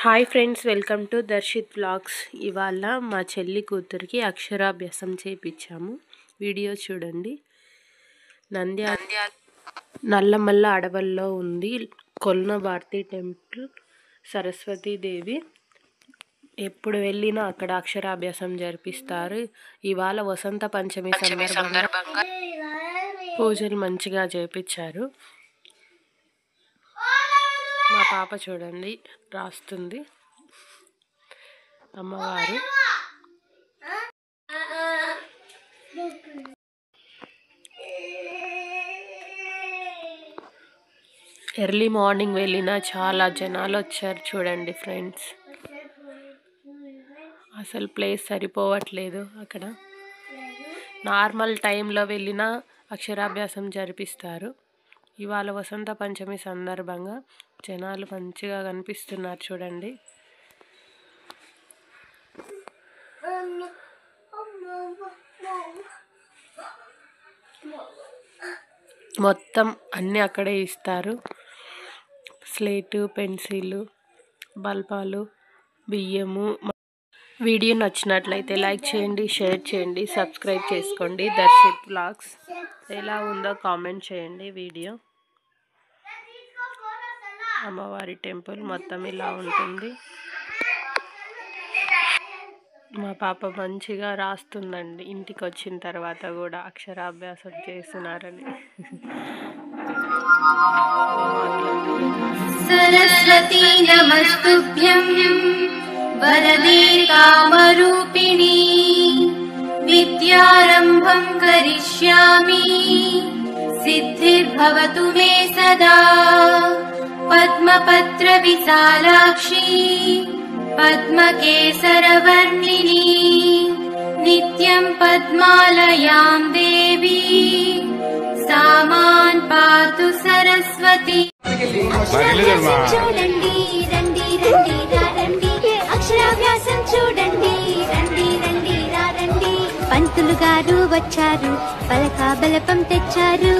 Hi friends, welcome to Darshit vlogs. ఇవాళ మా చెల్లి కూతురికి అక్షరాభ్యాసం చేయించాము. వీడియో చూడండి. నల్లమల్ల అడవుల్లో ఉంది కొల్న భారతి టెంపుల్. సరస్వతీదేవి ఎప్పుడు వెళ్ళినా అక్కడ అక్షరాభ్యాసం జరిపిస్తారు. ఇవాళ వసంత పంచమి సందర్భంగా పూజలు మంచిగా చేపించారు. మా పాప చూడండి రాస్తుంది. అమ్మవారు ఎర్లీ మార్నింగ్ వెళ్ళినా చాలా జనాలు వచ్చారు చూడండి ఫ్రెండ్స్. అసలు ప్లేస్ సరిపోవట్లేదు. అక్కడ నార్మల్ టైంలో వెళ్ళినా అక్షరాభ్యాసం జరిపిస్తారు. ఇవాళ వసంత పంచమి సందర్భంగా జనాలు మంచిగా కనిపిస్తున్నారు చూడండి. మొత్తం అన్నీ అక్కడే ఇస్తారు. స్లేటు, పెన్సిల్, బల్పాలు, బియ్యము. వీడియో నచ్చినట్లయితే లైక్ చేయండి, షేర్ చేయండి, సబ్స్క్రైబ్ చేసుకోండి. దర్శిత్ వ్లాగ్స్ ఎలా ఉందో కామెంట్ చేయండి. వీడియో అమ్మవారి టెంపుల్ మొత్తం ఇలా ఉంటుంది. మా పాప మంచిగా రాస్తుందండి. ఇంటికి వచ్చిన తర్వాత కూడా అక్షరాభ్యాసం చేస్తున్నారని. సరస్వతీ నమస్తుభ్యం వరదే కామరూపిణి విద్యారంభం కరిష్యామి సిద్ధిర్భవతు మే సదా పద్మపత్ర విశాలాక్షి పద్మకేసరవర్ణిని నిత్యం పద్మాలయాం దేవి సామాన్ పాతు సరస్వతి. చూడండి రండి రండి రండి అక్షరాభ్యాసం చూడండి రండి రండి రండి. పంతులు గారు వచ్చారు, పలక బలపం తెచ్చారు.